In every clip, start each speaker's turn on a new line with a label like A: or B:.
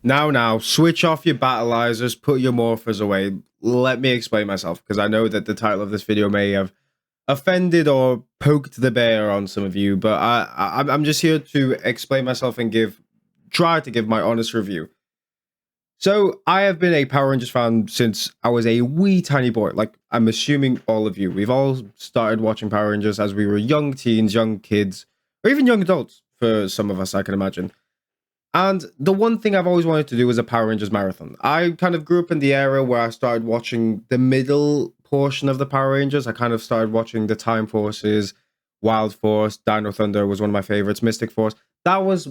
A: Now, switch off your battleizers, put your morphers away. Let me explain myself, because I know that the title of this video may have offended or poked the bear on some of you, but I'm just here to explain myself and try to give my honest review. So, I have been a Power Rangers fan since I was a wee tiny boy. Like, I'm assuming all of you. We've all started watching Power Rangers as we were young teens, young kids, or even young adults for some of us, I can imagine. And the one thing I've always wanted to do was a Power Rangers marathon. I kind of grew up in the era where I started watching the middle portion of the Power Rangers. I kind of started watching the Time Forces, Wild Force, Dino Thunder was one of my favorites, Mystic Force. That was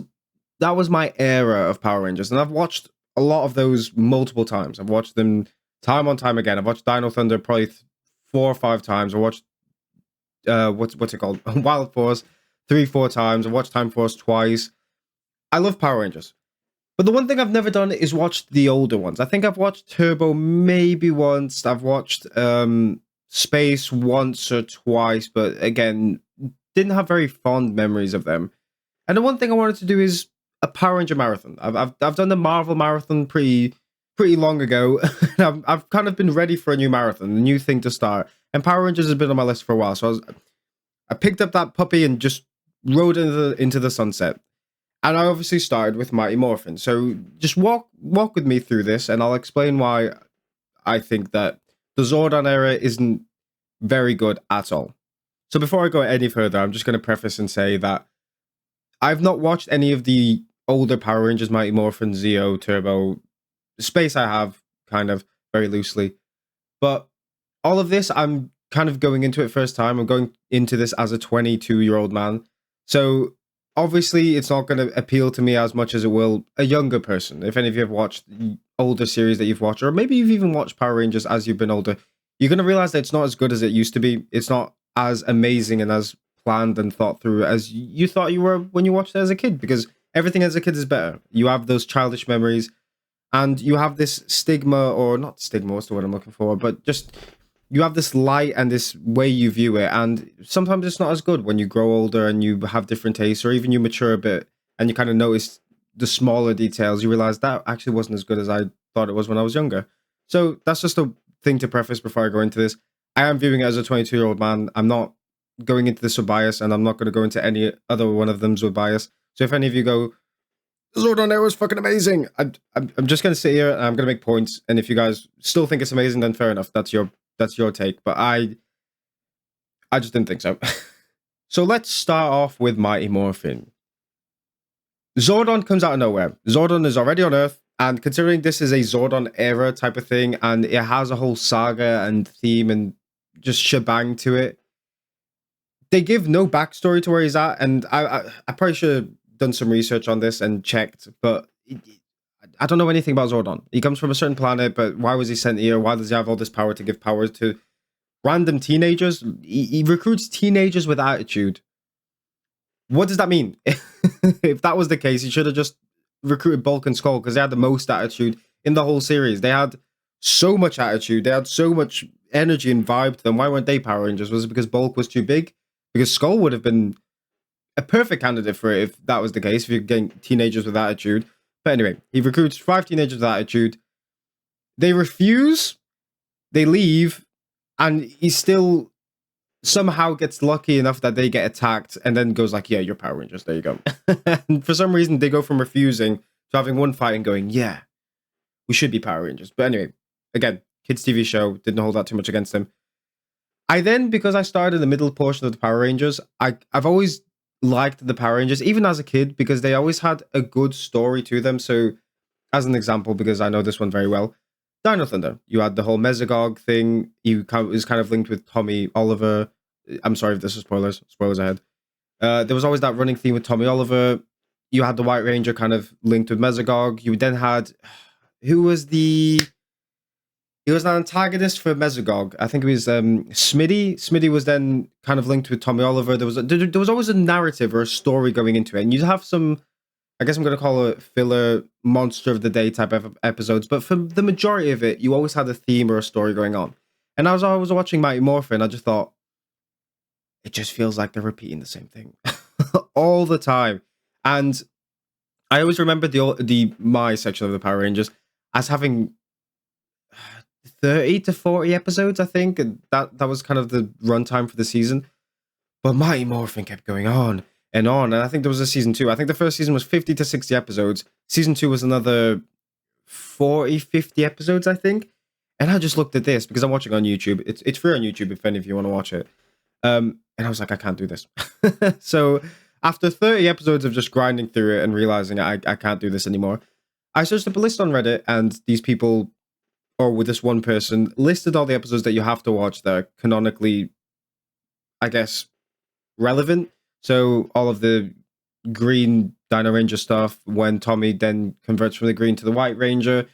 A: my era of Power Rangers, and I've watched a lot of those multiple times. I've watched them time on time again. I've watched Dino Thunder probably 4 or 5 times. I watched what's it called? Wild Force 3, 4 times. I watched Time Force twice. I love Power Rangers. But the one thing I've never done is watched the older ones. I think I've watched Turbo maybe once. I've watched Space once or twice, but again, didn't have very fond memories of them. And the one thing I wanted to do is a Power Ranger marathon. I've done the Marvel marathon pretty long ago. I've kind of been ready for a new marathon, a new thing to start. And Power Rangers has been on my list for a while, so I picked up that puppy and just rode into the sunset. And I obviously started with Mighty Morphin. So just walk with me through this, and I'll explain why I think that the Zordon era isn't very good at all. So before I go any further, I'm just going to preface and say that I've not watched any of the older Power Rangers, Mighty Morphin, Zeo, Turbo. Space I have, kind of, very loosely. But all of this, I'm kind of going into it first time. I'm going into this as a 22-year-old man. So obviously, it's not going to appeal to me as much as it will a younger person. If any of you have watched the older series that you've watched, or maybe you've even watched Power Rangers as you've been older, you're going to realize that it's not as good as it used to be. It's not as amazing and as planned and thought through as you thought you were when you watched it as a kid, because everything as a kid is better. You have those childish memories, and you have this stigma, or not stigma, what's the word I'm looking for, but just you have this light and this way you view it, and sometimes it's not as good when you grow older and you have different tastes, or even you mature a bit and you kind of notice the smaller details. You realize that actually wasn't as good as I thought it was when I was younger. So that's just a thing to preface before I go into this. I am viewing it as a 22-year-old man. I'm not going into this with bias, and I'm not going to go into any other one of them with bias. So if any of you go, Zordon era was fucking amazing, I'm just going to sit here and I'm going to make points. And if you guys still think it's amazing, then fair enough. That's your take. But I just didn't think so. So let's start off with Mighty Morphin. Zordon comes out of nowhere. Zordon is already on Earth, and considering this is a Zordon era type of thing, and it has a whole saga and theme and just shebang to it, they give no backstory to where he's at, and I probably should have done some research on this and checked, but I don't know anything about Zordon. He comes from a certain planet, but why was he sent here? Why does he have all this power to give power to random teenagers? He recruits teenagers with attitude. What does that mean? If that was the case, he should have just recruited Bulk and Skull, because they had the most attitude in the whole series. They had so much attitude. They had so much energy and vibe to them. Why weren't they Power Rangers? Was it because Bulk was too big? Because Skull would have been a perfect candidate for it if that was the case, if you're getting teenagers with attitude. But anyway, he recruits 5 teenagers with attitude. They refuse, they leave, and he still somehow gets lucky enough that they get attacked, and then goes like, yeah, you're Power Rangers, there you go. And for some reason, they go from refusing to having one fight and going, yeah, we should be Power Rangers. But anyway, again, kids' TV show, didn't hold that too much against him. I then, because I started in the middle portion of the Power Rangers, I've always liked the Power Rangers, even as a kid, because they always had a good story to them. So, as an example, because I know this one very well, Dino Thunder. You had the whole Mesogog thing. He was kind of linked with Tommy Oliver. I'm sorry if this is spoilers. Spoilers ahead. There was always that running theme with Tommy Oliver. You had the White Ranger kind of linked with Mesogog. You then had... Who was the... He was an antagonist for Mesogog. I think it was Smitty. Smitty was then kind of linked with Tommy Oliver. There was always a narrative or a story going into it. And you'd have some, I guess I'm going to call it filler monster of the day type of episodes. But for the majority of it, you always had a theme or a story going on. And as I was watching Mighty Morphin, I just thought, it just feels like they're repeating the same thing all the time. And I always remember the my section of the Power Rangers as having 30 to 40 episodes, I think. And that was kind of the runtime for the season. But Mighty Morphin kept going on and on. And I think there was a season 2. I think the first season was 50 to 60 episodes. Season 2 was another 40, 50 episodes, I think. And I just looked at this because I'm watching on YouTube. It's free on YouTube if any of you want to watch it. And I was like, I can't do this. So after 30 episodes of just grinding through it and realizing I can't do this anymore, I searched up a list on Reddit, and these people, or with this one person, listed all the episodes that you have to watch that are canonically, I guess, relevant. So all of the green Dino Ranger stuff, when Tommy then converts from the green to the white Ranger,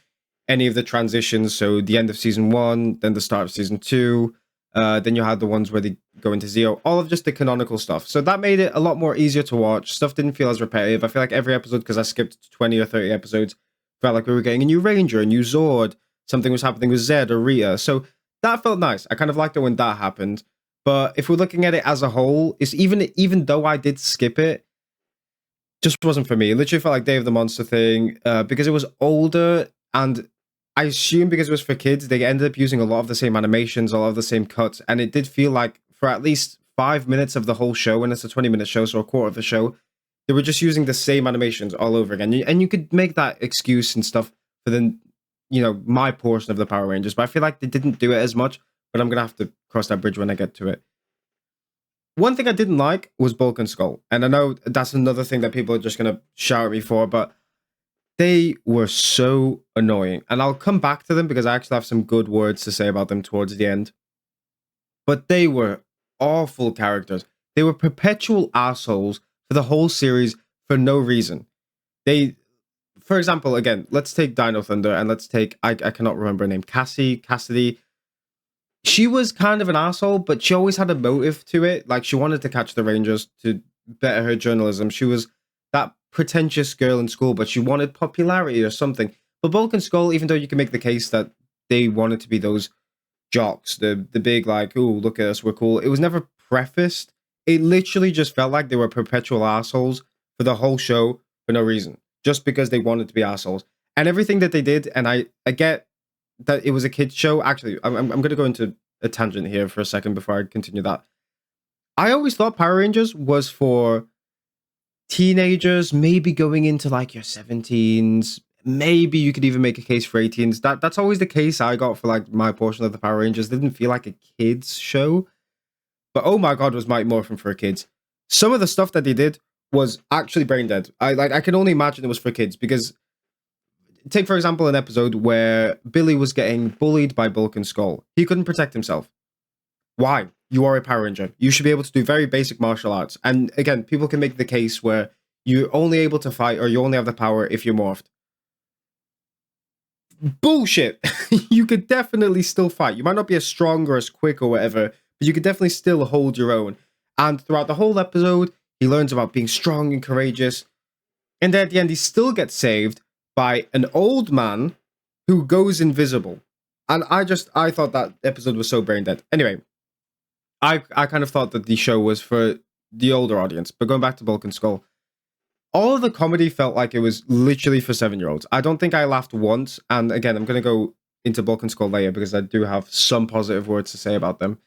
A: any of the transitions, so the end of season 1, then the start of season 2, then you had the ones where they go into Zeo, all of just the canonical stuff. So that made it a lot more easier to watch. Stuff didn't feel as repetitive. I feel like every episode, because I skipped 20 or 30 episodes, felt like we were getting a new Ranger, a new Zord, something was happening with Zed or Rita. So that felt nice. I kind of liked it when that happened. But if we're looking at it as a whole, it's even though I did skip it, just wasn't for me. It literally felt like Day of the Monster thing, because it was older, and I assume because it was for kids, they ended up using a lot of the same animations, a lot of the same cuts, and it did feel like for at least 5 minutes of the whole show, and it's a 20-minute show, so a quarter of the show, they were just using the same animations all over again. And you could make that excuse and stuff for the, my portion of the Power Rangers, but I feel like they didn't do it as much, but I'm going to have to cross that bridge when I get to it. One thing I didn't like was Bulk and Skull, and I know that's another thing that people are just going to shout at me for, but they were so annoying. And I'll come back to them because I actually have some good words to say about them towards the end. But they were awful characters. They were perpetual assholes for the whole series for no reason. For example, again, let's take Dino Thunder, and let's take, I cannot remember her name, Cassidy. She was kind of an asshole, but she always had a motive to it. Like, she wanted to catch the Rangers to better her journalism. She was that pretentious girl in school, but she wanted popularity or something. But Bulk and Skull, even though you can make the case that they wanted to be those jocks, the big, like, oh, look at us, we're cool, it was never prefaced. It literally just felt like they were perpetual assholes for the whole show for no reason, just because they wanted to be assholes. And everything that they did, and I get that it was a kid's show. Actually, I'm going to go into a tangent here for a second before I continue that. I always thought Power Rangers was for teenagers, maybe going into like your 17s. Maybe you could even make a case for 18s. That's always the case I got for like my portion of the Power Rangers. It didn't feel like a kids show. But oh my god, was Mighty Morphin for kids. Some of the stuff that they did was actually brain dead. I can only imagine it was for kids, because take, for example, an episode where Billy was getting bullied by Bulk and Skull. He couldn't protect himself. Why? You are a Power Ranger. You should be able to do very basic martial arts. And again, people can make the case where you're only able to fight, or you only have the power if you're morphed. Bullshit! You could definitely still fight. You might not be as strong or as quick or whatever, but you could definitely still hold your own. And throughout the whole episode, he learns about being strong and courageous. And then at the end, he still gets saved by an old man who goes invisible. And I thought that episode was so brain dead. Anyway, I kind of thought that the show was for the older audience. But going back to Bulk and Skull, all of the comedy felt like it was literally for 7-year-olds. I don't think I laughed once. And again, I'm going to go into Bulk and Skull later because I do have some positive words to say about them.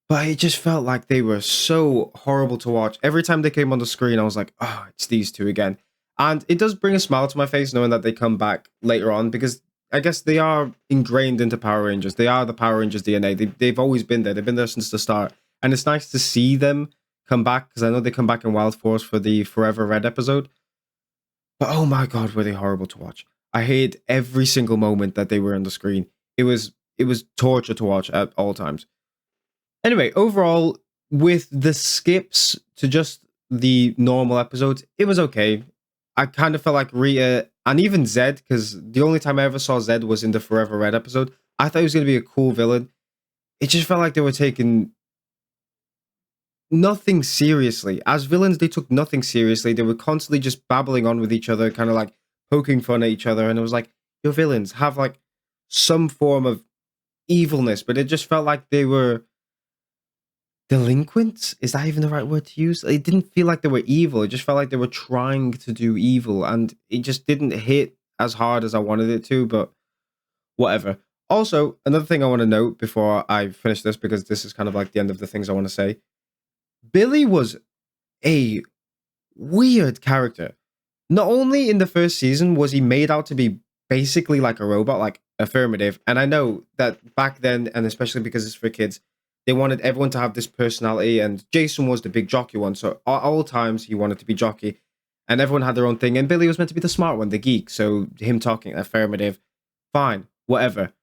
A: But it just felt like they were so horrible to watch. Every time they came on the screen, I was like, oh, it's these two again. And it does bring a smile to my face knowing that they come back later on, because I guess they are ingrained into Power Rangers. They are the Power Rangers DNA. They've always been there. They've been there since the start. And it's nice to see them come back, because I know they come back in Wild Force for the Forever Red episode. But oh my god, were they horrible to watch. I hate every single moment that they were on the screen. It was torture to watch at all times. Anyway, overall, with the skips to just the normal episodes, it was okay. I kind of felt like Rita and even Zed, because the only time I ever saw Zed was in the Forever Red episode. I thought he was going to be a cool villain. It just felt like they were taking nothing seriously. As villains, they took nothing seriously. They were constantly just babbling on with each other, kind of like poking fun at each other. And it was like, your villains have like some form of evilness, but it just felt like they were delinquents. Is that even the right word to use? It didn't feel like they were evil. It just felt like they were trying to do evil, and it just didn't hit as hard as I wanted it to. But whatever. Also, another thing I want to note before I finish this, because this is kind of like the end of the things I want to say. Billy was a weird character. Not only in the first season was he made out to be basically like a robot, like affirmative, and I know that back then, and especially because it's for kids, they wanted everyone to have this personality, and Jason was the big jockey one, so at all times he wanted to be jockey, and everyone had their own thing, and Billy was meant to be the smart one, the geek, so him talking affirmative, fine, whatever.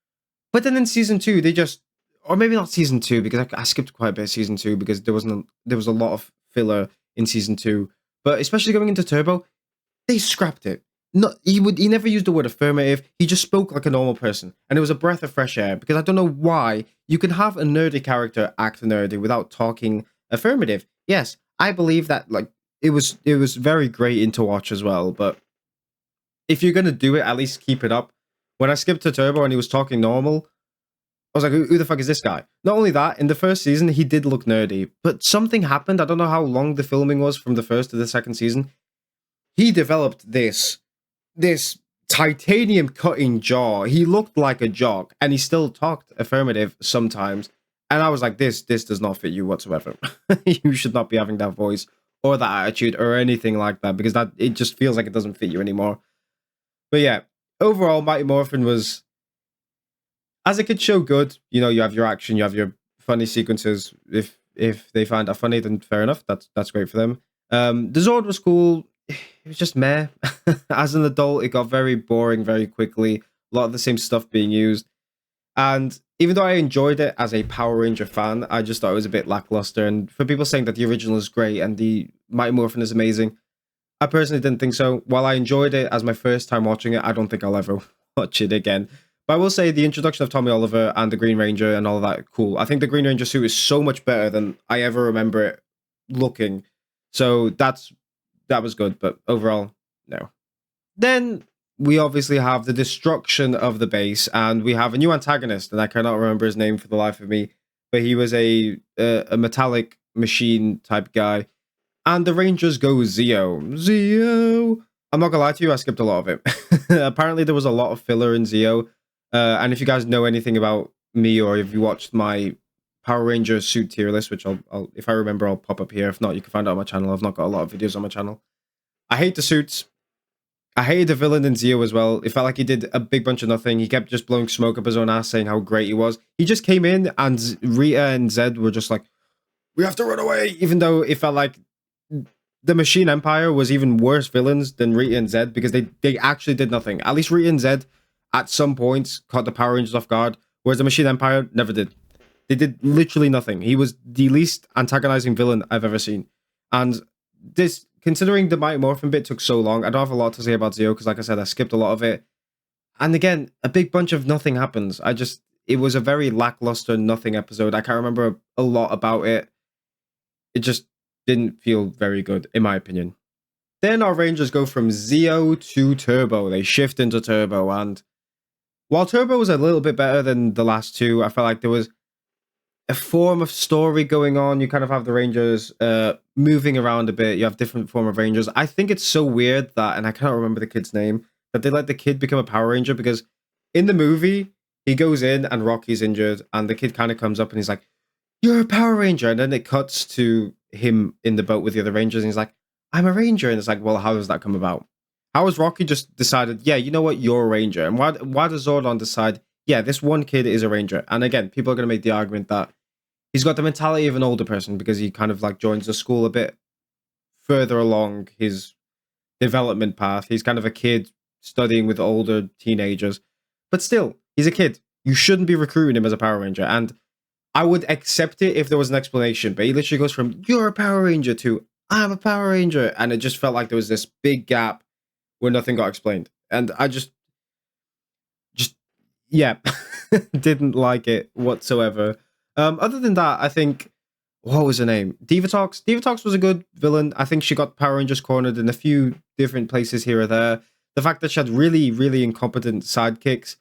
A: But then in season 2, they just, or maybe not season 2, because I skipped quite a bit of season 2 because there was a lot of filler in season 2, but especially going into Turbo, they scrapped it. No, he never used the word affirmative. He just spoke like a normal person, and it was a breath of fresh air. Because I don't know why you can have a nerdy character act nerdy without talking affirmative. Yes, I believe that. Like it was very great to watch as well. But if you're gonna do it, at least keep it up. When I skipped to Turbo and he was talking normal, I was like, who the fuck is this guy? Not only that, in the first season he did look nerdy, but something happened. I don't know how long the filming was from the first to the second season. He developed this titanium cutting jaw. He looked like a jock, and he still talked affirmative sometimes. And I was like, this does not fit you whatsoever. You should not be having that voice or that attitude or anything like that, because that it just feels like it doesn't fit you anymore. But yeah, overall, Mighty Morphin was, as a kid show, good. You know, you have your action, you have your funny sequences. If they find that funny, then fair enough. That's great for them. The Zord was cool. It was just meh. As an adult, it got very boring very quickly. A lot of the same stuff being used. And even though I enjoyed it as a Power Ranger fan, I just thought it was a bit lackluster. And for people saying that the original is great and the Mighty Morphin is amazing, I personally didn't think so. While I enjoyed it as my first time watching it, I don't think I'll ever watch it again. But I will say the introduction of Tommy Oliver and the Green Ranger and all of that, cool. I think the Green Ranger suit is so much better than I ever remember it looking. So that was good, but overall, no. Then we obviously have the destruction of the base, and we have a new antagonist, and I cannot remember his name for the life of me, but he was a metallic machine type guy. And the Rangers go Zeo. Zeo! I'm not gonna lie to you, I skipped a lot of it. Apparently there was a lot of filler in Zeo, and if you guys know anything about me, or if you watched my Power Ranger suit tier list, which I'll if I remember, I'll pop up here. If not, you can find it on my channel. I've not got a lot of videos on my channel. I hate the suits. I hated the villain in Zeo as well. It felt like he did a big bunch of nothing. He kept just blowing smoke up his own ass, saying how great he was. He just came in, and Rita and Zed were just like, we have to run away, even though it felt like the Machine Empire was even worse villains than Rita and Zed, because they actually did nothing. At least Rita and Zed, at some points, caught the Power Rangers off guard, whereas the Machine Empire never did. They did literally nothing. He was the least antagonizing villain I've ever seen. And this, considering the Mighty Morphin bit took so long, I don't have a lot to say about Zeo, because like I said, I skipped a lot of it. And again, a big bunch of nothing happens. It was a very lackluster nothing episode. I can't remember a lot about it. It just didn't feel very good, in my opinion. Then our Rangers go from Zeo to Turbo. They shift into Turbo, and while Turbo was a little bit better than the last two, I felt like there was a form of story going on. You kind of have the Rangers moving around a bit. You have different form of Rangers. I think it's so weird that, and I can't remember the kid's name, that they let the kid become a Power Ranger, because in the movie, he goes in and Rocky's injured, and the kid kind of comes up and he's like, you're a Power Ranger. And then it cuts to him in the boat with the other Rangers, and he's like, I'm a Ranger. And it's like, well, how does that come about? How has Rocky just decided, yeah, you know what, you're a Ranger? And why does Zordon decide, yeah, this one kid is a Ranger? And again, people are going to make the argument that he's got the mentality of an older person, because he kind of like joins the school a bit further along his development path. He's kind of a kid studying with older teenagers, but still, he's a kid. You shouldn't be recruiting him as a Power Ranger. And I would accept it if there was an explanation, but he literally goes from, you're a Power Ranger, to, I'm a Power Ranger. And it just felt like there was this big gap where nothing got explained. And I just yeah, didn't like it whatsoever. Other than that, I think, what was her name? Divatox. Divatox was a good villain. I think she got Power Rangers cornered in a few different places here or there. The fact that she had really, really incompetent sidekicks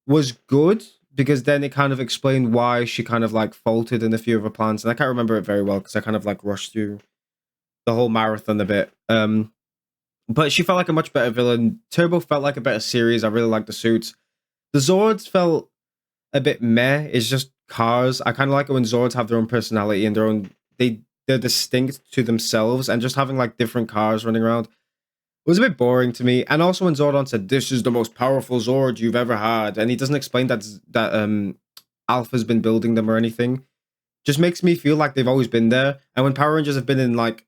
A: was good, because then it kind of explained why she kind of like faltered in a few of her plans, and I can't remember it very well because I kind of like rushed through the whole marathon a bit. But she felt like a much better villain. Turbo felt like a better series. I really liked the suits. The Zords felt a bit meh. It's just cars. I kind of like it when Zords have their own personality and their own. They're distinct to themselves, and just having like different cars running around was a bit boring to me. And also when Zordon said, "This is the most powerful Zord you've ever had," and he doesn't explain that Alpha's been building them or anything, just makes me feel like they've always been there. And when Power Rangers have been in like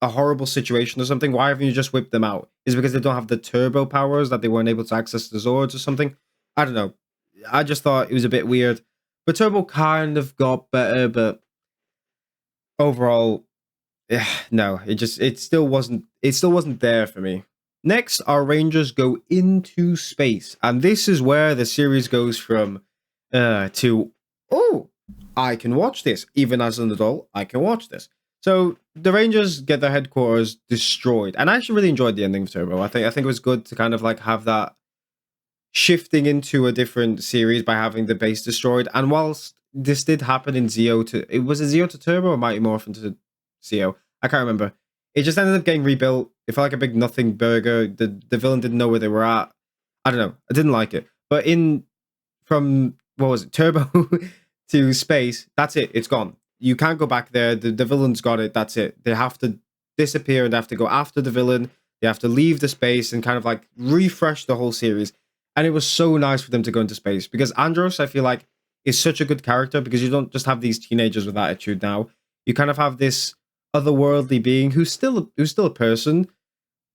A: a horrible situation or something, why haven't you just whipped them out? Is it because they don't have the turbo powers that they weren't able to access the Zords or something? I don't know. I just thought it was a bit weird. But Turbo kind of got better, but overall, yeah, no, it still wasn't there for me. Next, our Rangers go into space, and this is where the series goes from to, oh, I can watch this. Even as an adult, I can watch this. So the Rangers get their headquarters destroyed, and I actually really enjoyed the ending of Turbo. I think it was good to kind of like have that shifting into a different series by having the base destroyed. And whilst this did happen in Zeo to, it was a Zeo to Turbo or Mighty Morphin to Zeo, I can't remember. It just ended up getting rebuilt. It felt like a big nothing burger. The villain didn't know where they were at. I don't know. I didn't like it. But from what was it, Turbo to space, that's it. It's gone. You can't go back there. The villain's got it. That's it. They have to disappear and they have to go after the villain. They have to leave the space and kind of like refresh the whole series. And it was so nice for them to go into space because Andros, I feel like, is such a good character because you don't just have these teenagers with attitude now. You kind of have this otherworldly being who's still a person,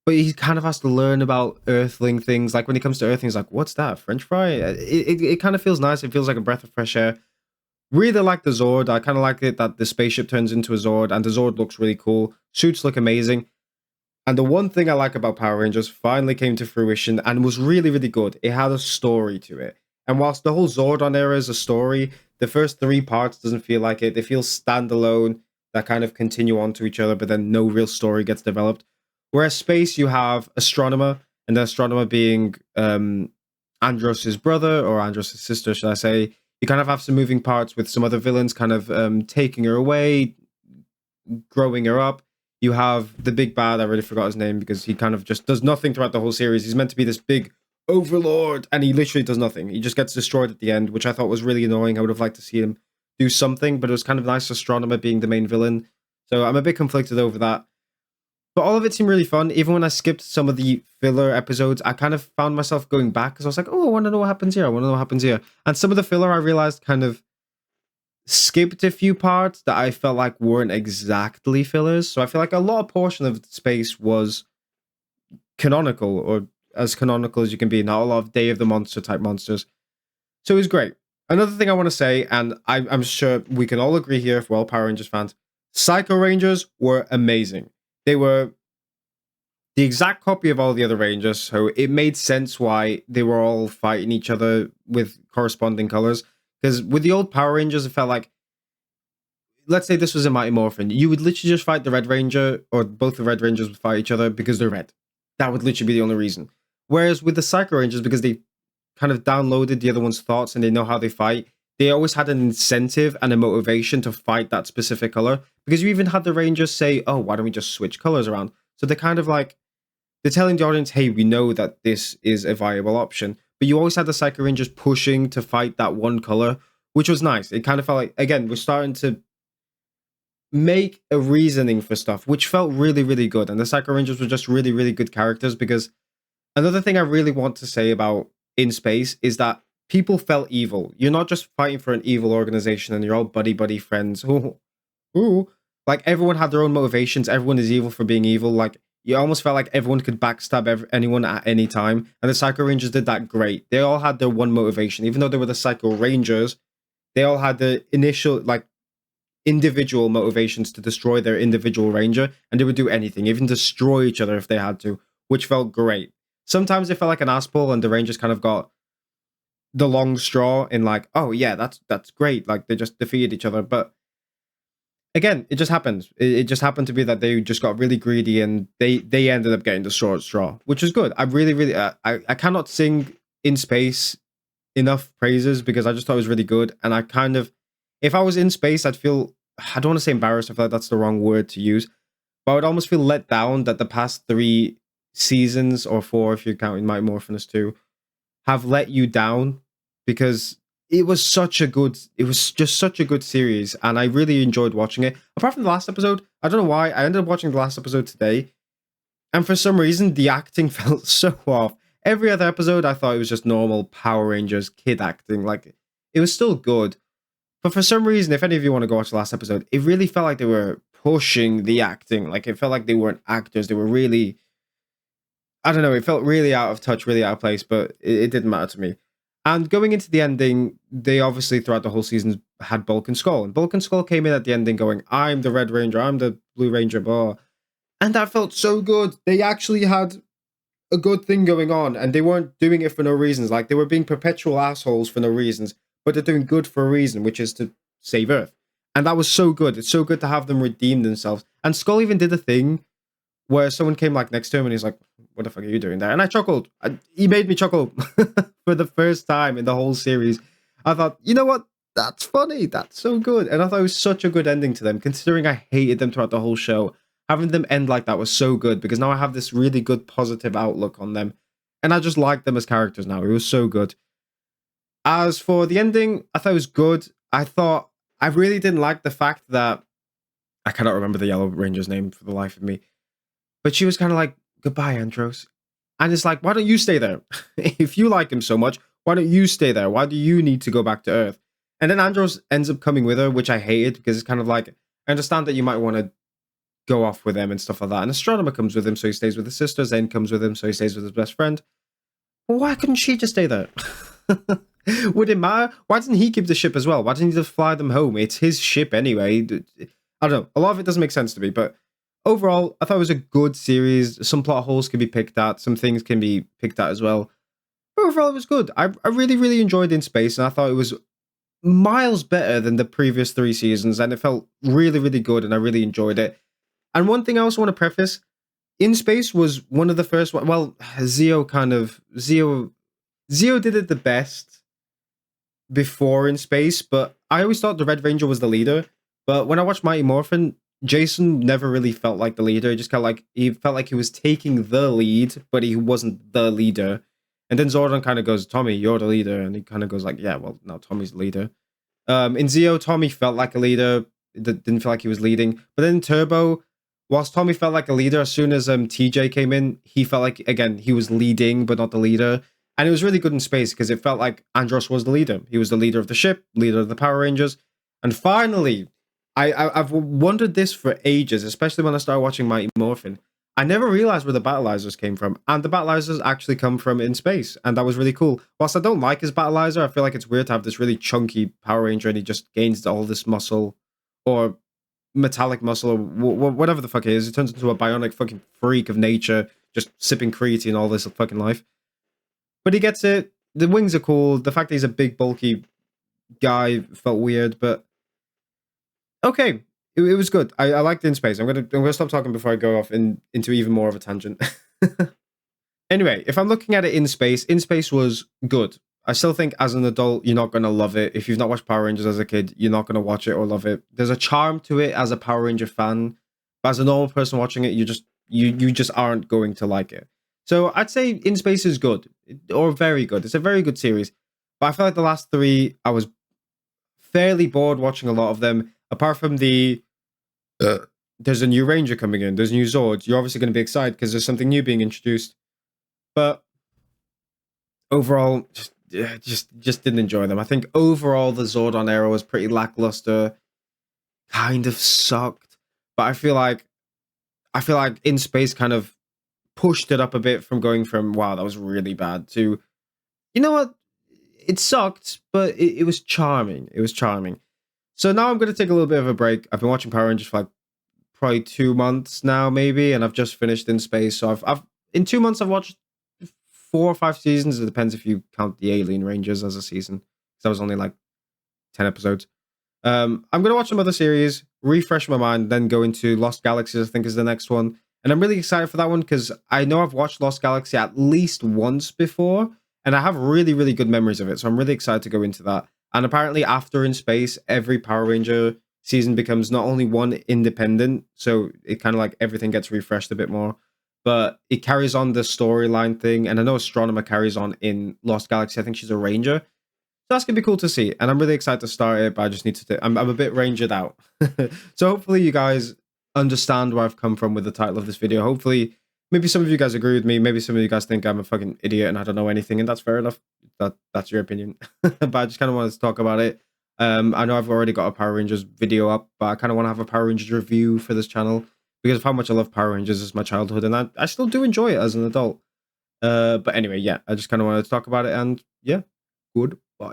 A: but he kind of has to learn about Earthling things. Like when he comes to Earthling, he's like, "What's that? French fry?" It kind of feels nice. It feels like a breath of fresh air. Really like the Zord. I kind of like it that the spaceship turns into a Zord, and the Zord looks really cool. Suits look amazing. And the one thing I like about Power Rangers finally came to fruition and was really, really good. It had a story to it. And whilst the whole Zordon era is a story, the first 3 parts doesn't feel like it. They feel standalone, that kind of continue on to each other, but then no real story gets developed. Whereas Space, you have Astronomer, and the Astronomer being Andros' brother, or Andros' sister, should I say. You kind of have some moving parts with some other villains kind of taking her away, growing her up. You have the big bad, I really forgot his name because he kind of just does nothing throughout the whole series. He's meant to be this big overlord, and he literally does nothing. He just gets destroyed at the end, which I thought was really annoying. I would have liked to see him do something, but it was kind of nice Astronomer being the main villain. So I'm a bit conflicted over that. But all of it seemed really fun. Even when I skipped some of the filler episodes, I kind of found myself going back because I was like, oh, I want to know what happens here. I want to know what happens here. And some of the filler I realized kind of skipped a few parts that I felt like weren't exactly fillers. So I feel like a lot of portion of Space was canonical, or as canonical as you can be. Not a lot of Day of the Monster type monsters. So it was great. Another thing I want to say, and I'm sure we can all agree here if we're all Power Rangers fans, Psycho Rangers were amazing. They were the exact copy of all the other Rangers, so it made sense why they were all fighting each other with corresponding colors. Because with the old Power Rangers, it felt like, let's say this was a Mighty Morphin, you would literally just fight the Red Ranger, or both the Red Rangers would fight each other because they're red. That would literally be the only reason. Whereas with the Psycho Rangers, because they kind of downloaded the other one's thoughts and they know how they fight, they always had an incentive and a motivation to fight that specific color. Because you even had the Rangers say, oh, why don't we just switch colors around? So they're kind of like, they're telling the audience, hey, we know that this is a viable option. But you always had the Psycho Rangers pushing to fight that one color, which was nice. It kind of felt like, again, we're starting to make a reasoning for stuff, which felt really, really good. And the Psycho Rangers were just really, really good characters. Because another thing I really want to say about In Space is that people felt evil. You're not just fighting for an evil organization and you're all buddy friends. Ooh. Like everyone had their own motivations. Everyone is evil for being evil. Like you almost felt like everyone could backstab anyone at any time. And the Psycho Rangers did that great. They all had their one motivation. Even though they were the Psycho Rangers, they all had the initial, like, individual motivations to destroy their individual Ranger. And they would do anything, even destroy each other if they had to, which felt great. Sometimes it felt like an ass pull and the Rangers kind of got the long straw in like, oh yeah, that's great. Like they just defeated each other. But again, it just happened. It just happened to be that they just got really greedy and they ended up getting the short straw, which is good. I really, really, I cannot sing In Space enough praises because I just thought it was really good. And I kind of, if I was in space, I'd feel, I don't want to say embarrassed, I feel like that's the wrong word to use, but I would almost feel let down that the past 3 seasons, or 4 if you're counting Mighty Morphin as 2, have let you down, because it was just such a good series, and I really enjoyed watching it. Apart from the last episode, I don't know why, I ended up watching the last episode today, and for some reason, the acting felt so off. Every other episode, I thought it was just normal Power Rangers kid acting. Like, it was still good. But for some reason, if any of you want to go watch the last episode, it really felt like they were pushing the acting. Like, it felt like they weren't actors. They were really, I don't know, it felt really out of touch, really out of place, but it didn't matter to me. And going into the ending, they obviously throughout the whole season had Bulk and Skull. And Bulk and Skull came in at the ending going, I'm the Red Ranger, I'm the Blue Ranger, blah. And that felt so good. They actually had a good thing going on, and they weren't doing it for no reasons. Like, they were being perpetual assholes for no reasons, but they're doing good for a reason, which is to save Earth. And that was so good. It's so good to have them redeem themselves. And Skull even did a thing where someone came like next to him and he's like, what the fuck are you doing there? And I chuckled. He made me chuckle for the first time in the whole series. I thought, you know what? That's funny. That's so good. And I thought it was such a good ending to them, considering I hated them throughout the whole show. Having them end like that was so good, because now I have this really good positive outlook on them. And I just like them as characters now. It was so good. As for the ending, I thought it was good. I really didn't like the fact that, I cannot remember the Yellow Ranger's name for the life of me, but she was kind of like, goodbye, Andros. And it's like, why don't you stay there? If you like him so much, why don't you stay there? Why do you need to go back to Earth? And then Andros ends up coming with her, which I hated, because it's kind of like, I understand that you might want to go off with them and stuff like that. And Astronomer comes with him, so he stays with his sister. Zane comes with him, so he stays with his best friend. Well, why couldn't she just stay there? Would it matter? Why didn't he keep the ship as well? Why didn't he just fly them home? It's his ship anyway. I don't know. A lot of it doesn't make sense to me, but overall, I thought it was a good series. Some plot holes can be picked at. Some things can be picked at as well. But overall, it was good. I really, really enjoyed In Space, and I thought it was miles better than the previous 3 seasons, and it felt really, really good, and I really enjoyed it. And one thing I also want to preface, In Space was one of the first, well, Zeo did it the best before In Space, but I always thought the Red Ranger was the leader. But when I watched Mighty Morphin, Jason never really felt like the leader. He just he felt like he was taking the lead, but he wasn't the leader. And then Zordon kind of goes, Tommy, you're the leader. And he kind of goes like, yeah, well, now Tommy's the leader. In Zeo, Tommy felt like a leader. Didn't feel like he was leading. But then in Turbo, whilst Tommy felt like a leader, as soon as TJ came in, he felt like, again, he was leading, but not the leader. And it was really good In Space, because it felt like Andros was the leader. He was the leader of the ship, leader of the Power Rangers. And finally, I've wondered this for ages, especially when I started watching Mighty Morphin. I never realized where the Battleizers came from. And the Battleizers actually come from In Space. And that was really cool. Whilst I don't like his Battleizer, I feel like it's weird to have this really chunky Power Ranger and he just gains all this muscle, or metallic muscle, or whatever the fuck it is. It turns into a bionic fucking freak of nature, just sipping creatine all this fucking life. But he gets it. The wings are cool. The fact that he's a big, bulky guy felt weird, but okay. It was good. I liked In Space. I'm gonna stop talking before I go off into even more of a tangent. Anyway, if I'm looking at it In Space was good. I still think as an adult, you're not going to love it. If you've not watched Power Rangers as a kid, you're not going to watch it or love it. There's a charm to it as a Power Ranger fan, but as a normal person watching it, you just aren't going to like it. So I'd say In Space is good, or very good. It's a very good series. But I feel like the last 3, I was fairly bored watching a lot of them. Apart from there's a new Ranger coming in, there's new Zords. You're obviously going to be excited because there's something new being introduced. But overall, just didn't enjoy them. I think overall the Zordon era was pretty lackluster. Kind of sucked. But I feel like In Space kind of pushed it up a bit, from going from, wow, that was really bad, to, you know what? It sucked, but it was charming. It was charming. So now I'm going to take a little bit of a break. I've been watching Power Rangers for like probably 2 months now, maybe, and I've just finished In Space. So I've in 2 months I've watched 4 or 5 seasons. It depends if you count the Alien Rangers as a season, because that was only like 10 episodes. I'm going to watch some other series, refresh my mind, then go into Lost Galaxies, I think is the next one. And I'm really excited for that one, because I know I've watched Lost Galaxy at least once before, and I have really, really good memories of it. So I'm really excited to go into that. And apparently, after In Space, every Power Ranger season becomes not only one independent, so it kind of like everything gets refreshed a bit more, but it carries on the storyline thing. And I know Astronomer carries on in Lost Galaxy. I think she's a ranger. So that's gonna be cool to see. And I'm really excited to start it, but I just need to. I'm a bit rangered out. So hopefully you guys understand where I've come from with the title of this video. Hopefully, maybe some of you guys agree with me. Maybe some of you guys think I'm a fucking idiot and I don't know anything, and that's fair enough. That's your opinion. But I just kind of wanted to talk about it. I know I've already got a Power Rangers video up, but I kind of want to have a Power Rangers review for this channel because of how much I love Power Rangers as my childhood, and I still do enjoy it as an adult. But anyway, yeah, I just kind of wanted to talk about it, and yeah, goodbye.